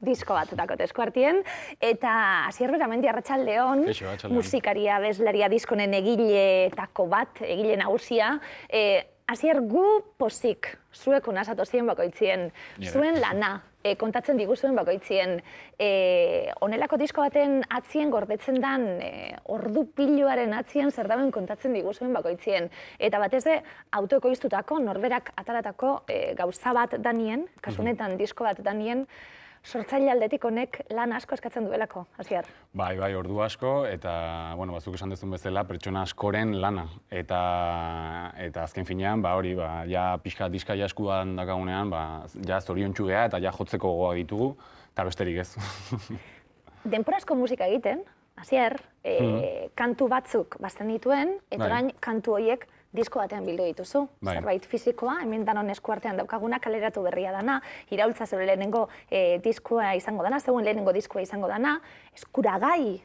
disko bat dakote eskuartien, eta Asier Beramendi, arratsaldeon, musikaria, abeslaria, diskonen egileetako bat, egile nagusia. Asier, gu pozik, zuek unazatozien bakoitzien, zuen lana, kontatzen diguzuen bakoitzien, onelako disko baten atzien gordetzen dan, ordu piloaren atzien zer dauen kontatzen diguzuen bakoitzien. Eta batez de, autoekoiztutako, norberak ataratako gauza bat danien, kasunetan disko bat danien, sortzaile aldetik honek lan asko eskatzen duelako, Asier. Bai, ordu asko, eta, batzuk esan duzun bezala, pertsona askoren lana. Eta azken finean, ja pixka diska jaskuan dakagunean, ja zoriontsu geha eta ja jotzeko gogoa ditugu, eta besterik ez. Denpora asko musika egiten, Asier, kantu batzuk bazten dituen, eta orain kantu horiek disko batean bildu dituzu. Zerbait fizikoa, hemen danon eskuartean daukaguna, kaleratu berria dana, iraultza zeure lehenengo diskoa izango dana, zeuen lehenengo diskoa izango dana, eskuragai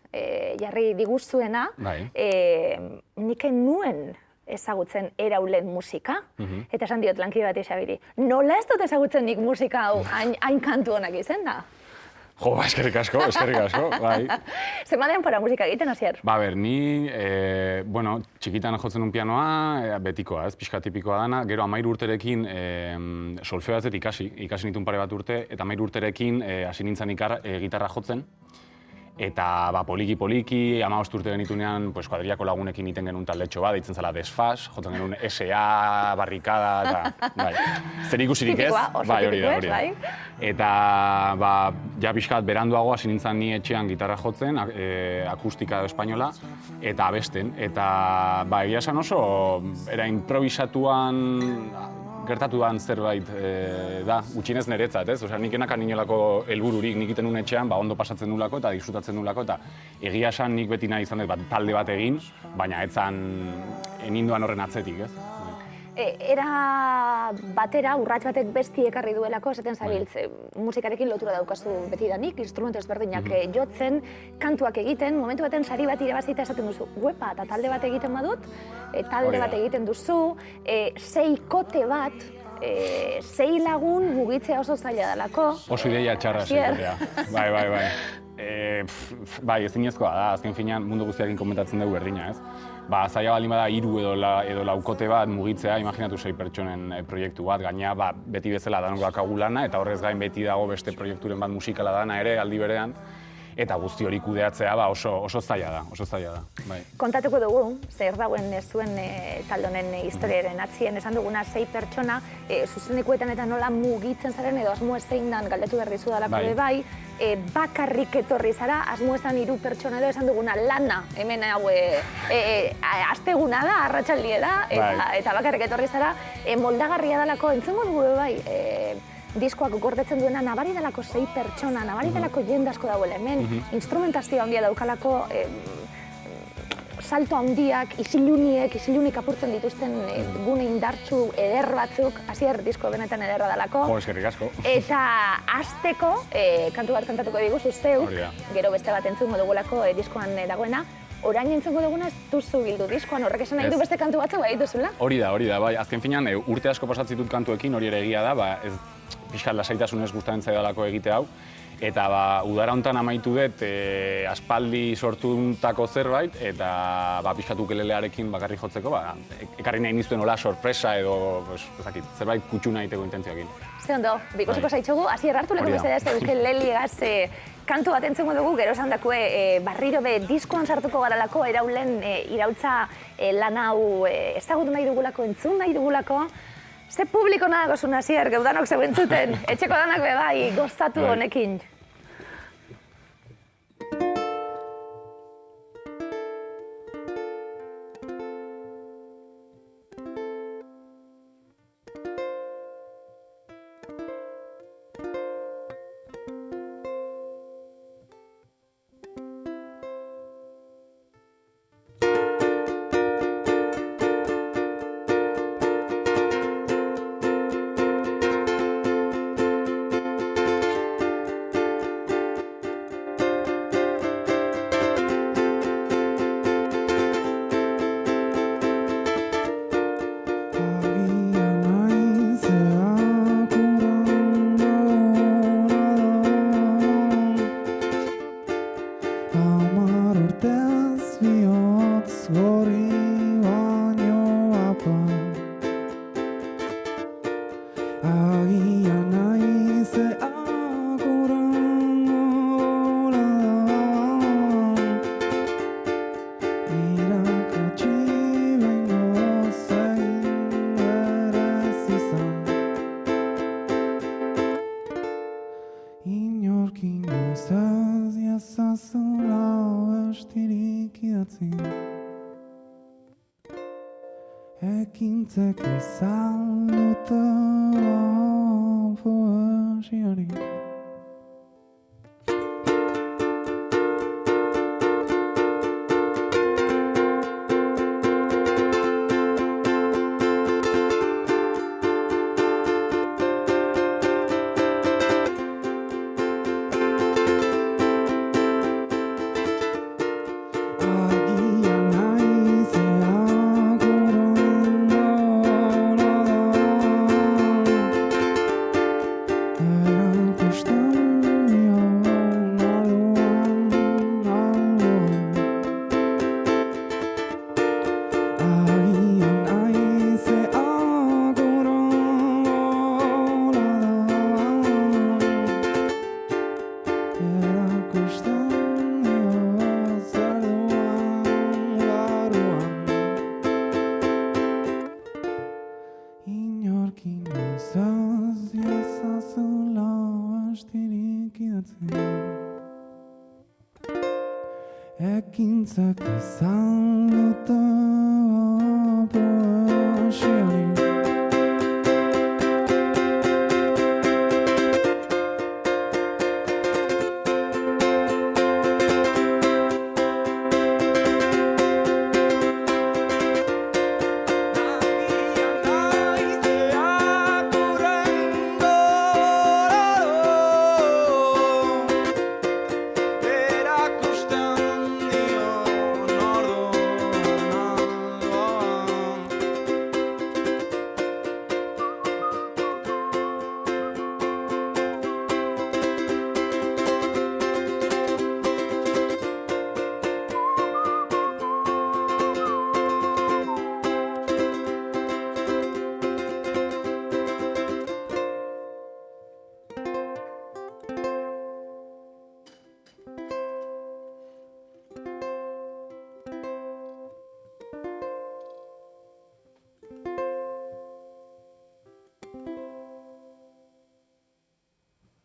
jarri diguzuena, nik nuen ezagutzen eraulen musika, eta esan diot lankide bat Xabiri, nola ez dut ezagutzen nik musika hau hain kantu honak izen da? Jo, eskerrik asko, bai. Zema denpora musika egiten, Asier? Ni, txikitan jotzen un pianoa, betikoa, ez, pixka tipikoa dana, gero 13 urterekin solfeo ez dut ikasi nituen pare bat urte, eta 13 urterekin hasi nintzen gitarra jotzen. Eta poliki, 15 urte genitunean, kuadrillako lagunekin iten genuen taldetxo bat, deitzen zela Desfas, jotzen genuen SA, barrikada, eta zer ikusirik ez. Hori da. Eta ja pixkat beranduago hasi nintzen ni etxean gitarra jotzen, akustika edo espainola, eta abesten. Eta egia esan oso, era improvisatuan gertatu dan zerbait da, gutxinez niretzat, ez? Osea, nik enakan inolako helbururik, nik iten nuen etxean, ondo pasatzen nulako eta disfrutatzen nulako, eta egia esan nik beti nahi izan dut talde bat egin, baina etzan eninduan horren atzetik, ez? Era batera, urrats batek besti ekarri duelako, esaten zabiltz, musikarekin lotura daukazu beti danik, instrumentu ezberdinak jotzen, kantuak egiten, momentu baten sari bat irabazita esaten duzu, guepa, eta talde bat egiten badut, talde bat egiten duzu, seikote bat, 6 lagun mugitzea oso zaila dalako. Oso ideia txarra seikotea, bai. Bai, ezinezkoa da, azken finean mundu guztiakin komentatzen dugu berdina, ez? Zaila baldin bada 3 edo laukote bat mugitzea, imaginatu 6 pertsonen proiektu bat, gaina beti bezala danok dakagu lana, eta horrez gain beti dago beste proiekturen bat musikala dana ere, aldi berean, eta guzti hori kudeatzea oso zaila da. Kontatuko dugu, zer dauen zuen taldonen historiaren atzien, esan duguna 6 pertsona, zuzenekuetan eta nola mugitzen zaren edo asmo zein dan galdetu behar dizu dalako bai, bakarrik etorri zara, asmo ezan 3 pertsona edo esan duguna lana, hemen hau asteguna da, arratsaldia da, eta bakarrik etorri zara, moldagarria dalako, entzungo dugu bai, diskoak gordetzen duena nabari dalako 6 pertsona, nabari dalako jende asko dagoela hemen, instrumentazio handia daukalako, salto handiak, isilunik apurtzen dituzten gune indartsu eder batzuk, Asier disko benetan ederra dalako. Jo, eskerrik asko. Eta hasteko, kantu bat kantatuko diguzu zeuk, gero beste bat entzungo dugulako diskoan dagoena, orain entzungo duguna ez duzu bildu diskoan, horrek esan nahi du beste kantu batzu bai duzula? Hori da, bai, azken finean urte asko pasatzen dut kantuekin, hori ere egia da, ez pixkat lasaitasunez gustatzen zaidalako egite hau, eta udara hontan amaitu dut aspaldi sortuntako zerbait, eta pixkat ukelelearekin bakarrik jotzeko, ekarri nahi nizuen hola sorpresa edo zerbait kutsuna egiteko intentzioekin. Ze ondo, bikusiko zaitxogu, Asier hartu leko bezala ez ukeleleagaz kantu bat entzungo dugu, gero esan dakue barriro be diskoan sartuko garalako, eraulen iraultza lan hau ezagutu nahi dugulako, entzun nahi dugulako, ze publiko nadako zuen, Asier, geudanok zeu entzuten, etxeko danak be bai, gozatu honekin. Inorkin goizaz jazazula estirik idatzi Ekintzek izalduta poesiarik Ekintzak izalduta poesiarik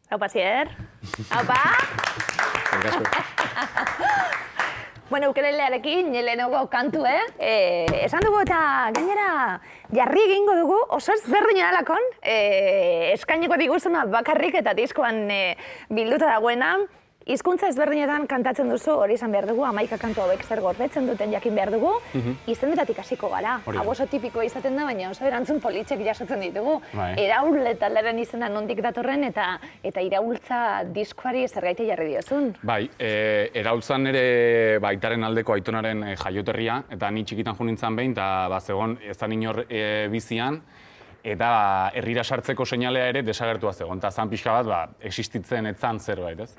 Aupa, Asier. Aupa! Bueno, ukelelearekin, lehenengo kantu, esan dugu eta gainera jarri egingo dugu oso ezberdina dalakon, eskaineko diguzuna bakarrik eta diskoan bilduta dagoena. Hizkuntza ezberdinetan kantatzen duzu, hori izan behar dugu, 11 kantu hauek zer gordetzen duten jakin behar dugu, izenetatik hasiko gara. Hau oso tipikoa izaten da, baina oso erantzun politxek jasotzen ditugu. Iraul taldearen izena nondik datorren eta iraultza diskoari zergaiti jarri diozun. Bai, Eraultzan ere aitaren aldeko aitonaren jaioterria, eta ni txikitan jo nintzen behin, eta zegoen ez da inor bizian, eta herrira sartzeko seinalea ere desagertua zegoen, eta zan pixka bat existitzen etzan zerbait, ez?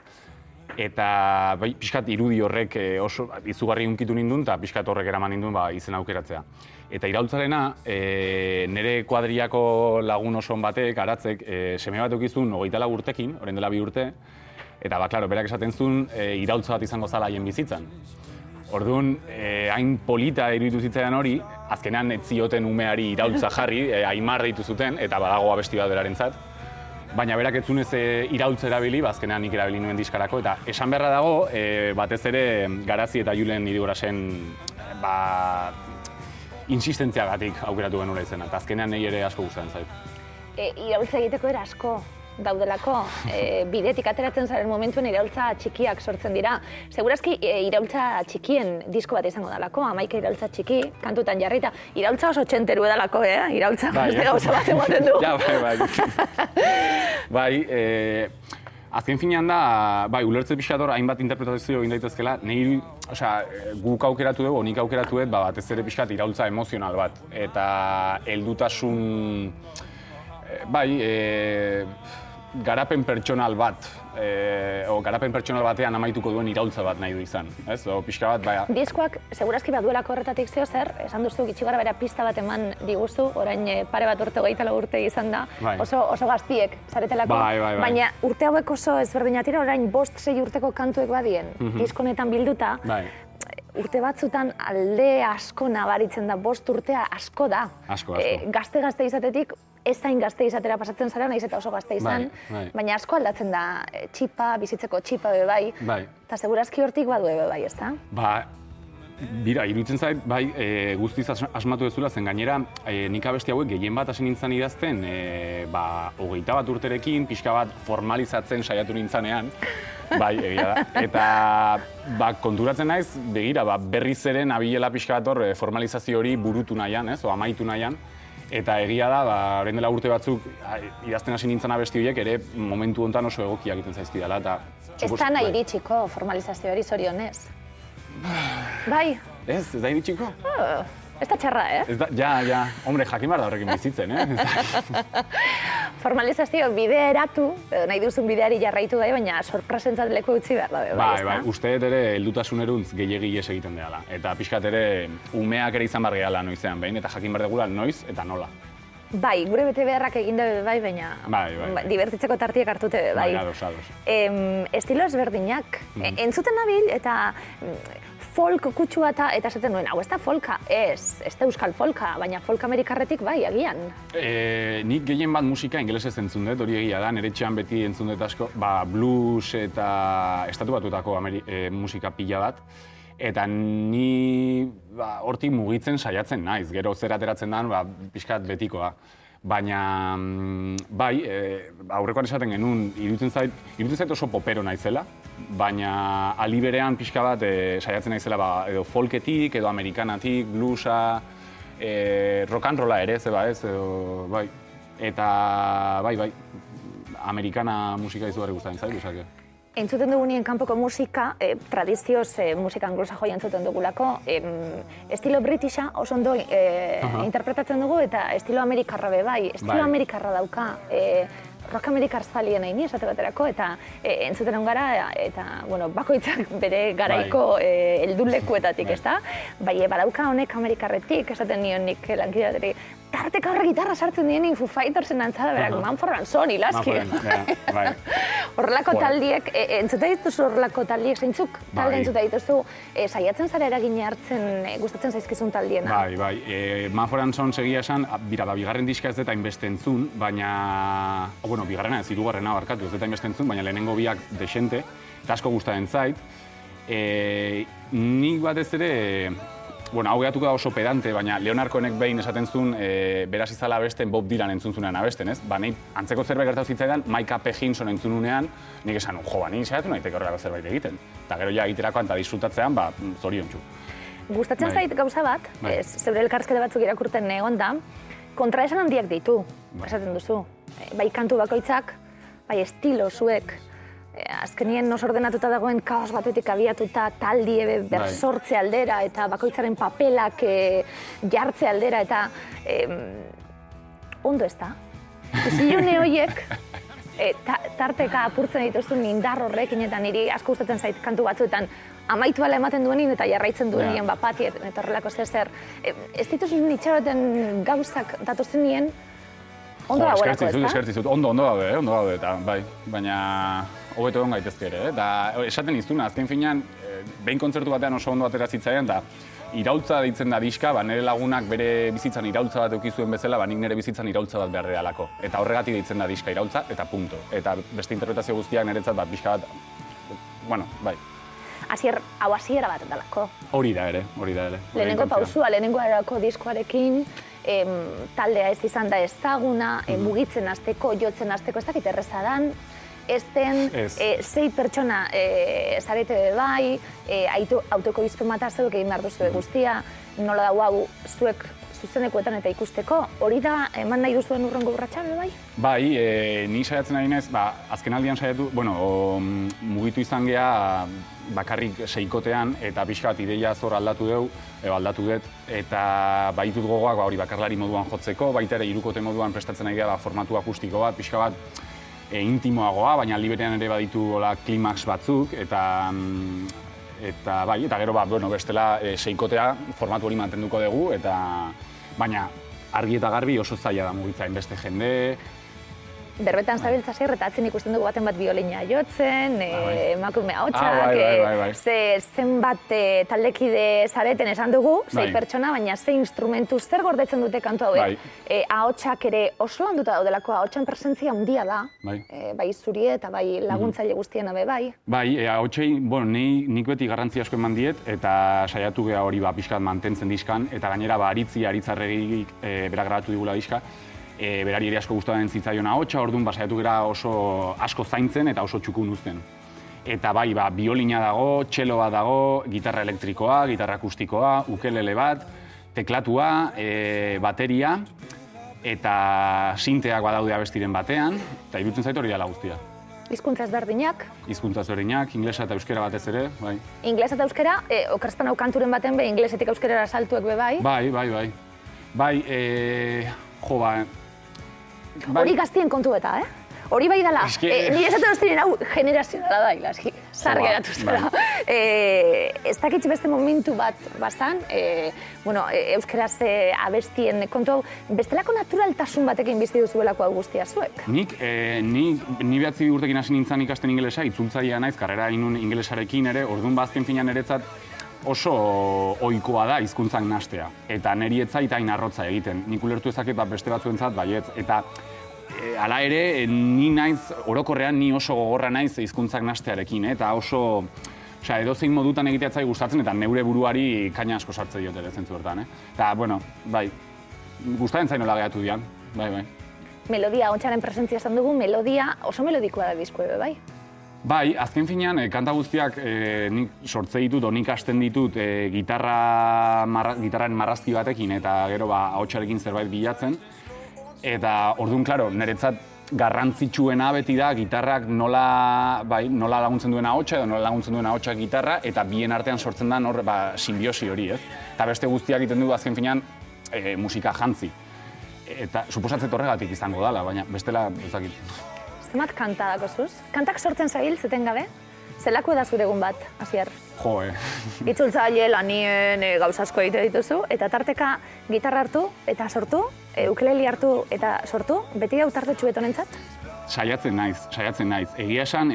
Eta pixkat irudi horrek oso izugarri hunkitu nindun, eta pixkat horrek eraman nindun izen aukeratzea. Eta Iraultzarena, nire kuadriako lagun oson batek, Aratzek, seme bat eukizun 24 urtekin, orain dela 2 urte, eta klaro, berak esaten zuen iraultza bat izango zala haien bizitzan. Orduan, hain polita iruditu zitzaidan hori, azkenean ez zioten umeari iraultza jarri, Aimar deitu zuten, eta badago abesti bat berarentzat. Baina berak ez zunez iraultza erabili, azkenean nik erabili nuen diskarako, eta esan beharra dago, batez ere Garazi eta Julen Idigorasen insistentziagatik aukeratu genuela izena, eta azkenean nahi ere asko gustatzen zait. Iraultza egiteko era asko daudelako, bidetik ateratzen zaren momentuen iraultza txikiak sortzen dira. Segurazki iraultza txikien disko bat izango dalako, 11 iraultza txiki, kantutan jarrita. Iraultza oso txenteru edalako, iraultza beste gauza bat ematen du. Ja, bai. Azken finean da, ulertze pixkator hainbat interpretazio egin daitezkela, niri, guk aukeratu dugu, nik aukeratu dut, batez ere pixkat iraultza emozional bat. Eta heldutasun, garapen pertsonal bat, garapen pertsonal batean amaituko duen iraultza bat nahi du izan, ez? Pixka bat, Diskoak, segurazki baduelako horretatik zeo zer, esan duzu gitxi gara bera pista bat eman diguzu, orain pare bat urte, 24 urte izan da, oso gaztiek zaretelako, baina urte hauek oso ezberdinatira, orain 5-6 urteko kantuek badien, diskonetan bilduta, urte batzutan alde asko nabaritzen da, 5 urtea asko da. Asko. Gazte izatetik, ez zain gazte izatera pasatzen zara, nahiz eta oso gazte izan, baina asko aldatzen da txipa, bizitzeko txipa bai, eta segurazki hortik badu bai, ezta? Bira, iruditzen zait, guztiz asmatu dezula, zen gainera, nik abesti hauek gehien bat hasi nintzen idazten, 21 urterekin, pixka bat formalizatzen saiatu nintzanean, egia da. Eta konturatzen naiz, begira, berriz ere nabilela pixka bat hor formalizazio hori burutu nahian, o amaitu nahian. Eta egia da, orain dela urte batzuk idazten hasi nintzen abesti horiek ere momentu honetan oso egokia egiten zaizkidala. Ez da nahi iritsiko formalizazio hori zorionez. Bai. Ez da iritsiko? Ez da txarra, Ja, hombre, jakin behar da horrekin bizitzen, Formalizazio bidea eratu, nahi duzun bideari jarraitu gai, baina sorpresentzat leku utzi behar da, bai, uste ere heldutasuneruntz gehiegi ihes egiten dela. Eta pixkat ere umeak ere izan behar gehala noizean behin, eta jakin behar degula noiz eta nola. Bai, gure bete beharrak egin dabe bai, baina divertitzeko tartiek hartute bai. Ados. Estilo ezberdinak, entzuten nabil eta folk kutsua eta esaten nuen, hau ez da folka, ez da euskal folka, baina folk amerikarretik bai, agian. Nik gehien bat musika ingelesez entzun dut, hori egia da, nire etxean beti entzun dut asko, blues eta estatu batutako musika pila bat. Eta ni hortik mugitzen saiatzen naiz, gero zer ateratzen den pixkat betikoa. Baina, bai, aurrekoan esaten genuen, iruditzen zait oso popero naizela, baina ali berean pixka bat saiatzen naizela edo folketik, edo amerikanatik, bluesa, rock and rolla ere, edo, bai. Eta, bai, amerikana musika izugarri gustatzen zait, usake. Entzuten dugunien kanpoko musika, tradizioz musika anglosajoia entzuten dugulako, estilo britisha oso ondo interpretatzen dugu eta estilo amerikarra bai, estilo amerikarra dauka, rock amerikar zalien nahi esate baterako, eta entzuten gara, eta bakoitzak bere garaiko heldulekuetatik, ezta? Bai, badauka honek amerikarretik, esaten nion nik lankideateri, tarteka horre gitarra sartzen dienin Foo Fightersen antzada, berak, Mumford & Sons, ilaski. Horrelako taldiek, entzuten dituzu horrelako taldiek, zeintzuk talde entzuten dituzu, saiatzen zara eragine hartzen gustatzen zaizkizun taldiena? Bai, Mumford & Sons egia esan, bigarren diska ez deta inbeste entzun, baina, bigarrena ez, hirugarrena barkatu ez deta inbeste entzun, baina lehenengo biak desente, eta asko gustatzen zait. Nik batez ere, hau gehatuko da oso pedante, baina Leonard Cohenek behin esaten zuen beraz izala abesten Bob Dylan entzun zunean abesten, ez? Nahi antzeko zerbait gertatu zitzaidan, Micah P. Hinson entzun nunean, nik esan, nik saiatu naiteke horrelako zerbait egiten. Eta gero ja egiterakoan eta disfrutatzean, zoriontsu. Gustatzen zait gauza bat, zeure elkarrizketa batzuk irakurten egon da, kontraesan handiak ditu, esaten duzu. Bai kantu bakoitzak, bai estilo zuek, azkenien oso ordenatuta dagoen kaos batetik abiatuta taldi bersortze aldera eta bakoitzaren papelak jartze aldera eta ondo ez da. Zilune horiek tarteka apurtzen dituzun indar horrekin eta niri asko gustatzen zait kantu batzuetan amaitu ala ematen duenin eta jarraitzen duenien bapati eta horrelako zer. Ez dituzun itxaroten gauzak datozen nien ondo dagoelako, ez da? Eskertzizut, ondo daude, eta bai, baina hobeto egon gaitezke ere, eta esaten iztuna, azken finean, behin kontzertu batean oso ondo atera zitzaidan, eta iraultza deitzen da diska, nire lagunak bere bizitzan iraultza bat eukizuen bezala, nik nire bizitzan iraultza bat behar delako. Eta horregatik deitzen da diska iraultza, eta punto. Eta beste interpretazio guztiak niretzat pixka bat, bai. Hau hasiera bat delako. Hori da ere. Lehenengo pausua, lehenengo erako diskoarekin, taldea ez izan da ezaguna, mugitzen hasteko, jotzen hasteko, ez dakit errezadan, ezten, 6 pertsona zarete bai, autoko iztomata zuek egin behar duzue guztia, nola dago hau zuek zuzenekuetan eta ikusteko, hori da eman nahi duzuen urrengo urratsa bai? Bai, ni saiatzen ari naiz, azken aldian saiatu, mugitu izan geha bakarrik seikotean eta pixka bat ideia zor aldatu dut, eta baitut gogoak hori bakarlari moduan jotzeko, baita ere hirukote moduan prestatzen ari gara formatu akustiko bat, pixka bat intimoagoa, baina liberean ere baditu klimaks batzuk, eta gero bestela seikotea formatu hori mantenduko dugu, baina argi eta garbi oso zaila da mugitza, beste jende, berbetan zabiltza zer, eta atzen ikusten dugu baten bat biolina jotzen, emakume ahotsak, zenbat taldekide zareten esan dugu, 6 pertsona, baina 6 instrumentu zer gordetzen dute kantu hauek. Ahotsak ere oso landuta daudelako, ahotsan presentzia handia da, bai zuri eta bai laguntzaile guztien abe bai. Bai, ahotsei, nik beti garrantzi asko eman diet, eta saiatu geha hori pixkat mantentzen dizkan, eta gainera aritzarregik berak grabatu digula diska, berari ere asko gustatzen zitzaion ahotsa, orduan saiatu gara oso asko zaintzen eta oso txukun uzten. Eta bai, biolina dago, txelo bat dago, gitarra elektrikoa, gitarra akustikoa, ukelele bat, teklatua, bateria, eta sinteak badaude abestiren batean, eta iruditzen zait hori dela guztia. Hizkuntza ezberdinak? Hizkuntza ezberdinak, inglesa eta euskera batez ere, bai. Inglesa eta euskera, okerzpan hau kanturen baten inglesetik euskerara saltuek be bai? Bai. Bai, Hori gaztien kontu eta, Hori bai dela, nire esaten duztinen hau generazionala da, ilaski, zar geratu zela. Ez dakitz beste momentu bat bazan, euskeraz abestien kontu hau, bestelako naturaltasun batekin bizti duzuelako hau guztia zuek? Ni 9 urtekin hasi nintzen ikasten ingelesa, itzultzailea naiz, karrera inun ingelesarekin ere, orduan bazken finan eretzat oso ohikoa da hizkuntzak nastea. Eta niri ez zait hain arrotza egiten. Nik ulertu ezaket beste batzuentzat baietz. Eta hala ere, ni naiz, orokorrean ni oso gogorra naiz hizkuntzak nastearekin. Eta oso, edozein modutan egitea zai gustatzen, eta neure buruari kaina asko sartze diot ere zentzu hortan. Eta, bai, gustatzen zainola gehatu dian, bai. Melodia, ontsaren presentzia esan dugu, melodia oso melodikoa da diskoe, bai? Bai, azken finean, kanta guztiak nik sortze ditut, nik hasten ditut gitarraren marrazki batekin eta gero ahotsarekin zerbait bilatzen. Eta orduan, klaro, niretzat garrantzitsuena beti da gitarrak nola laguntzen duen ahotsa edo nola laguntzen duen ahotsak gitarra eta bien artean sortzen da hor simbiosi hori, ez? Eta beste guztiak egiten dugu azken finean musika jantzi. Eta suposatzet horregatik izango dela, baina bestela ez dakit. Zemat kanta dako zuz? Kantak sortzen zail, zeten gabe? Zelako da zure egun bat, Asier? Itzultzaile, lanien, gauza asko egite dituzu, eta tarteka gitarra hartu eta sortu, ukeleli hartu eta sortu, beti hau tartetxu betonentzat? Saiatzen naiz. Egia esan,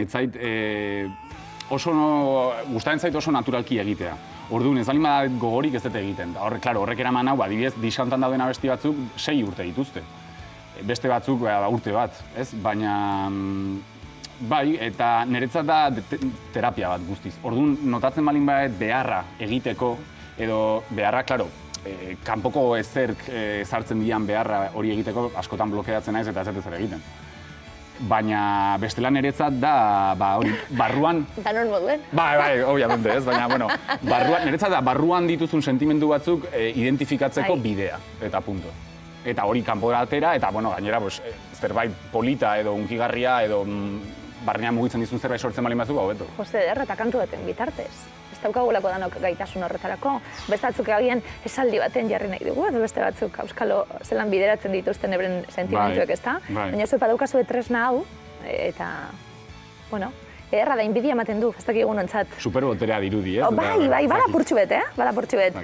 gustatzen zait oso naturalki egitea. Orduan, ez baldin bada gogorik ez dut egiten. Horrek eraman hau, adibidez, diskantan dauden abesti batzuk 6 urte dituzte. Beste batzuk urte bat, ez? Baina, bai, eta niretzat da terapia bat guztiz. Orduan, notatzen baldin badet beharra egiteko, edo beharra, klaro, kanpoko ezerk sartzen dian beharra hori egiteko askotan blokeatzen naiz eta ez dut zer egiten. Baina bestela niretzat da, hori, barruan... Danon moduen? Bai, obviamente, ez? Baina, niretzat da, barruan dituzun sentimendu batzuk identifikatzeko bidea, eta punto. Eta hori kanpora atera, eta gainera zerbait polita edo unkigarria edo barnean mugitzen dizun zerbait sortzen baldin batzuk, hobeto. Jose ederra eta kantu baten bitartez. Ez daukagulako danok gaitasun horretarako. Beste batzuk agian esaldi baten jarri nahi dugu, edo beste batzuk auskalo zelan bideratzen dituzten euren sentimentuek, ezta? Baina zuepa daukazue tresna hau, eta, ederra da inbidia ematen du, ez dakigun ontzat. Superboterea dirudi, ez? Bai, bada purtsu bet,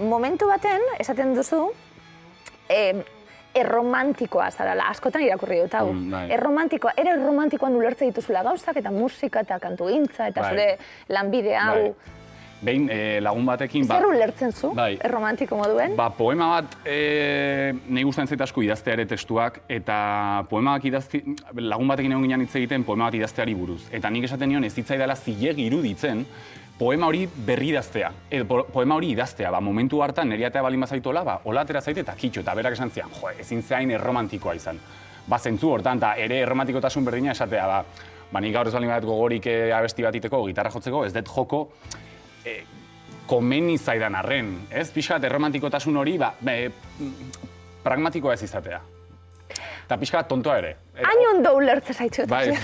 Momentu baten, esaten duzu, erromantikoa zarala, askotan irakurri dut hau. Erromantikoa, erromantikoan ulertze dituzula gauzak eta musika eta kantugintza eta zure lanbide hau. Behin lagun batekin... Zer ulertzen zu, erromantiko moduen? Poema bat, nahi gustatzen zait asko idaztea ere testuak, eta poemak lagun batekin egon ginen hitz egiten poema bat idazteari buruz. Eta nik esaten nion ez hitzaidala zilegi iruditzen, poema hori berri idaztea, edo poema hori idaztea, momentu hartan neriatea balin bazaitola, hola atera zaite eta kitxo, eta berak esan zian, ezin zehain erromantikoa izan. Zentzu hortan, eta ere erromantikotasun berdina esatea, nik gaur ez balin bat gogorik abesti bat iteko, gitarra jotzeko, ez dut joko, komeni zaidan arren, ez? Pixkat erromantikotasun hori, pragmatikoa ez izatea. Eta pixkat tontoa ere. Hain ondo ulertze zaitut. Bai.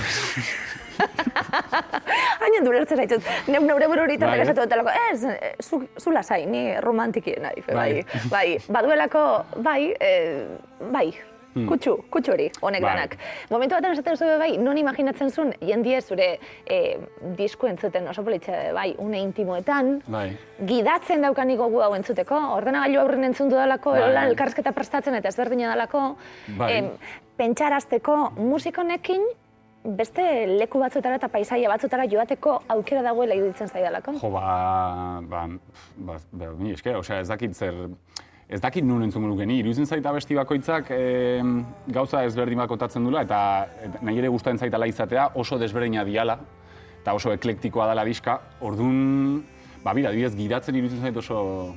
Hain ondo ulertze zaitut. Neure buru horitatek esatu dutelako, zu lasai, ni romantikien nahi. Bai, baduelako, bai. kutsu hori, honek lanak. Momentu batean esaten zuen bai, non imaginatzen zuen, jendie zure disko entzuten oso politxe bai, une intimoetan, gidatzen daukanik gogu hau entzuteko, ordenagailu aurren entzun dudalako, elkarrizketa prestatzen eta ezberdina dalako, pentsarazteko musikonekin, beste leku batzutara eta paisaia batzutara joateko aukera dagoela iruditzen zaidalako? Jo, ni eske, osea, ez dakit nun entzun geni, iruditzen zaita besti bakoitzak gauza ezberdin bakotatzen dula, eta nahi ere gustatzen zaitala izatea oso desberdina diala, eta oso eklektikoa dela diska, orduan, bira, adibidez, gidatzen iruditzen zait oso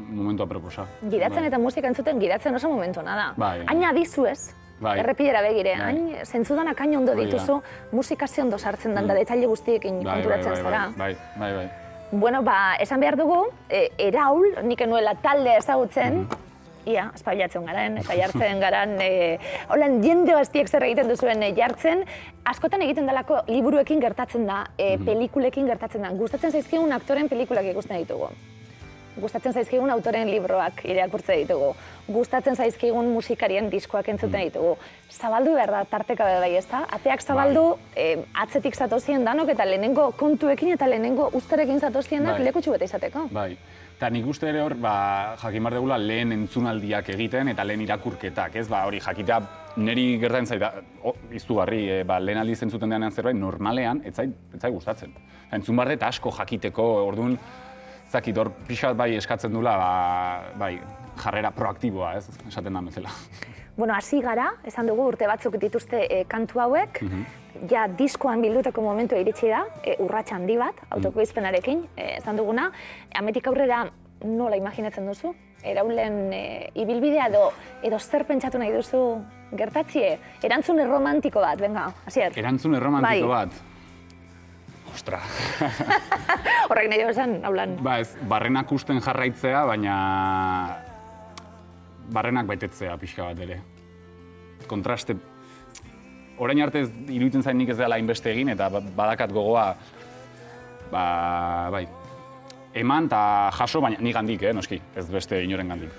momentu aproposa. Gidatzen eta musika entzuten gidatzen oso momentu da. Hain adizu ez, errepidera begire, hain zentzudanak hain ondo dituzu, musika ze ondo sartzen dan da detaile guztiekin konturatzen zara. Bai. Bueno, esan behar dugu, Eraul, nik enuela talde ezagutzen, ia, espabilatzen garen, eta jartzen garen, holan jende gaztiek zer egiten duzuen jartzen, askotan egiten dalako liburuekin gertatzen da, pelikulekin gertatzen da. Gustatzen zaizkigun aktoren pelikulak ikusten ditugu. Gustatzen zaizkigun autoren libroak irakurtzen ditugu. Gustatzen zaizkigun musikarien diskoak entzuten ditugu. Zabaldu behar da tarteka bai, ezta? Ateak zabaldu, atzetik zatozien danok eta lehenengo kontuekin eta lehenengo usterekin zatozien dak lekutxu bete izateko. Bai. Eta nik uste ere hor, jakin behar degula lehen entzunaldiak egiten eta lehen irakurketak, ez? Hori jakitea niri gertatzen zaita, izugarri, lehen aldiz entzuten denean zerbait, normalean, ez zait gustatzen. Entzun behar dut asko jakiteko, orduan, zakit, hor pixat bai eskatzen dula, jarrera proaktiboa, ez, esaten da bezala. Bueno, hasi gara, esan dugu urte batzuk dituzte kantu hauek, ja diskoan bilduteko momentua iritsi da, urrats handi bat, autokoizpenarekin, esan duguna, hemendik aurrera nola imaginatzen duzu? Eraulen ibilbidea edo zer pentsatu nahi duzu gertatzie? Erantzun erromantiko bat, venga, hasier. Erantzun erromantiko bat? Ostra. Horrek nahi esan, haulan. Barrenak usten jarraitzea, baina barrenak baitetzea pixka bat ere. Kontraste, orain arte iruditzen zain nik ez dela hainbeste egin, eta badakat gogoa, eman eta jaso, baina nik gandik, noski, ez beste inoren gandik.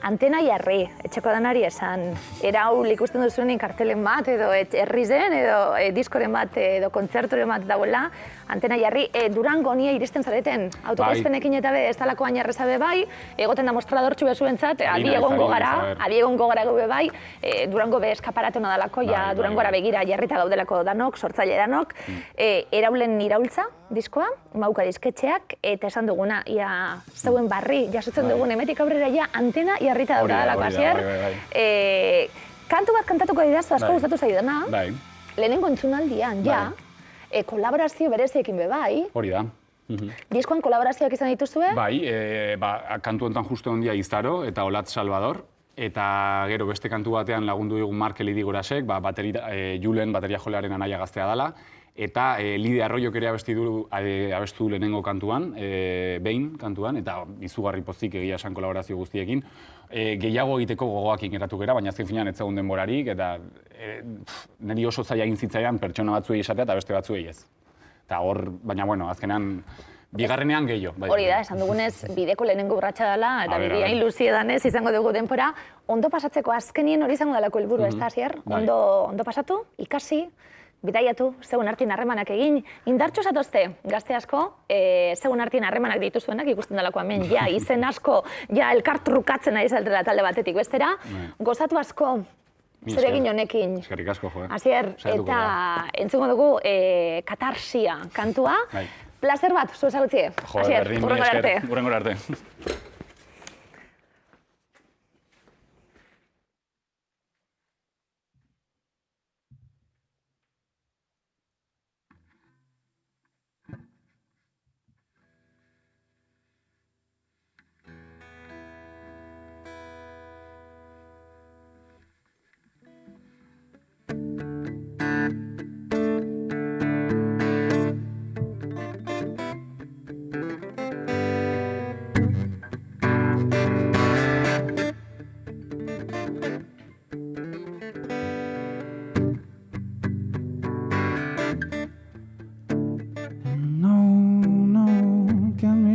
Antena jarri, etxeko danari esan, Eraul ikusten duzuenin kartelen bat, edo herrizen, edo diskoren bat, edo kontzertoren bat dagoela, Antena jarri, Durango nia iristen zareten, autokoizpenekin eta ez talako baina errezabe bai, egoten da mostradortxu bezuentzat, adi egongo gara gube bai, Durango be eskaparatona dalako, ja Durangora begira jarrita gaudelako danok, sortzaile danok, Eraulen iraultza, diskoa, Mauka disketxeak, eta esan duguna, ia zeuen barri, jasotzen dugun, emetik aurrera ja Antena jarrita daudalako, hasier. Kantu bat kantatuko didazu asko gustatu zaidana, lehenengo entzunaldian, ja, kolaborazio bereziekin be bai. Hori da. Diskoan kolaborazioak izan dituzue? Bai, kantu honetan justu ondia Izaro eta Olatz Salvador, eta gero beste kantu batean lagundu digun Mark Elidigorasek, Julen bateria jolearen anaia gaztea dela, eta Lide Arroyok ere abestu lehenengo kantuan, behin kantuan, eta izugarri pozik egia esan kolaborazio guztiekin. Gehiago egiteko gogoakin geratu gera, baina azken finean ez zegoen denborarik, eta niri oso zaila egin zitzaidan pertsona batzuei esatea eta beste batzuei ez. Eta hor, baina bueno, azkenean, bigarrenean gehiago. Hori da, esan dugunez, bideko lehenengo urratsa dela, eta bideain luzie danez izango dugu denpora, ondo pasatzeko azkenien hori izango delako helburu, ez da, Hasier? Ondo pasatu, ikasi, bidaiatu, zeuen artin harremanak egin, indartxo zatozte, gazte asko, zeuen artin harremanak dituzuenak ikusten delako hemen, ja, izen asko, ja, elkartrukatzen ari zaltela talde batetik bestera, gozatu asko, zer egin honekin. Eskerrik asko, jo. Hasier, eta entzungo dugu Katarsia kantua, plazer bat, zu ezagutzie. Hasier, hurrengora arte.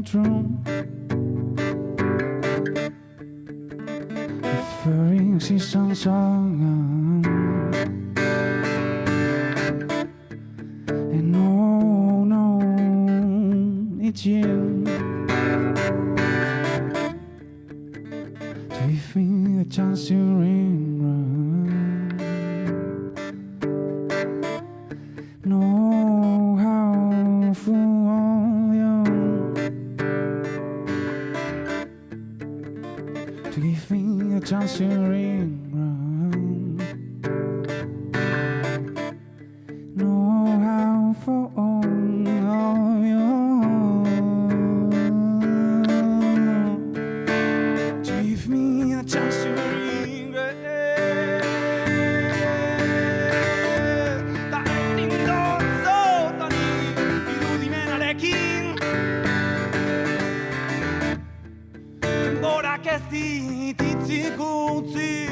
True. Referring 是上上And no, no, 已经最飞的将是人No, how full you To give me a chance to ring No, how full you To give me a chance to ring Ez dititzik utzi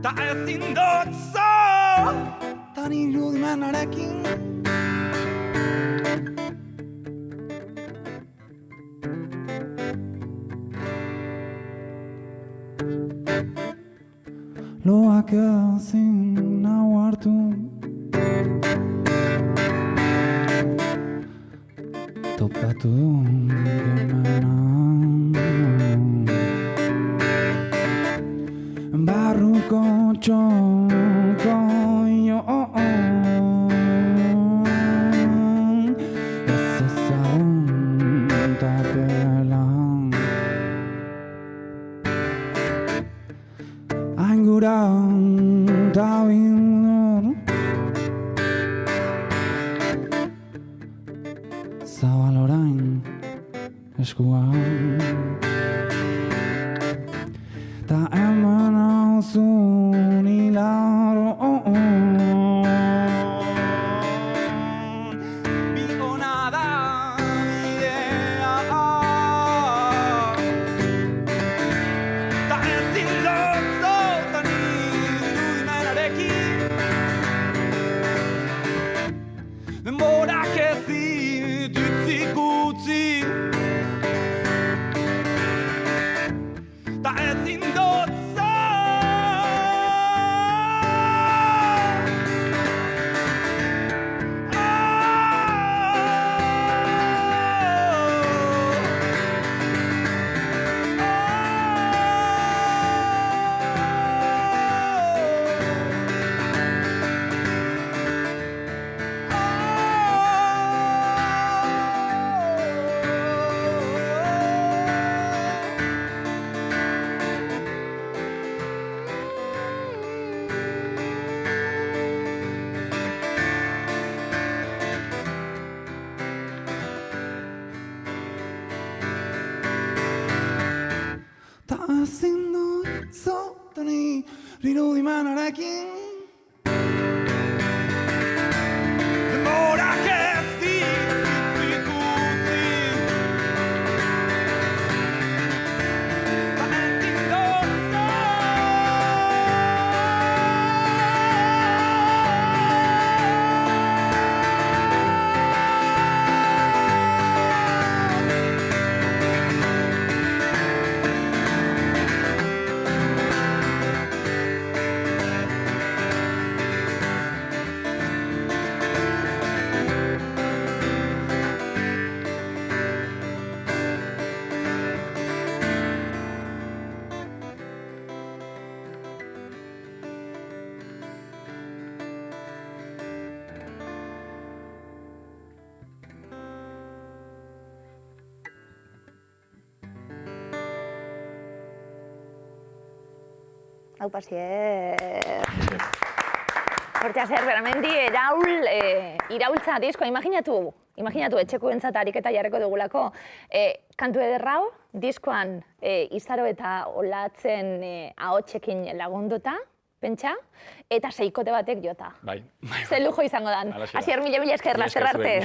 Ta ezin dut tan irudimenarekin Loak ezin nau hartu Topatu Barruko txoko Ez ezagun tapelan Aingura tabin Zabal orain eskuan Ta eman hauzun hilaro Bigona da bidea Ta ezin dut zotan irudimenarekin Denborak ez dititzik utzi Ta ezin dut Ta ezin dut zotan irudimenarekin Denborak ez dititzik utzi Ta ezin dut Hau pasier. Hortea zer, beramendi, iraultza diskoa, imaginatu etxekuentzat ariketa jarriko dugulako. Kantu ederrau, diskoan izaro eta olatzen ahotsekin lagunduta, pentsa, eta seikote batek jota. Bai. Zer lujo izango dan. Asier, mila esker, laster arte.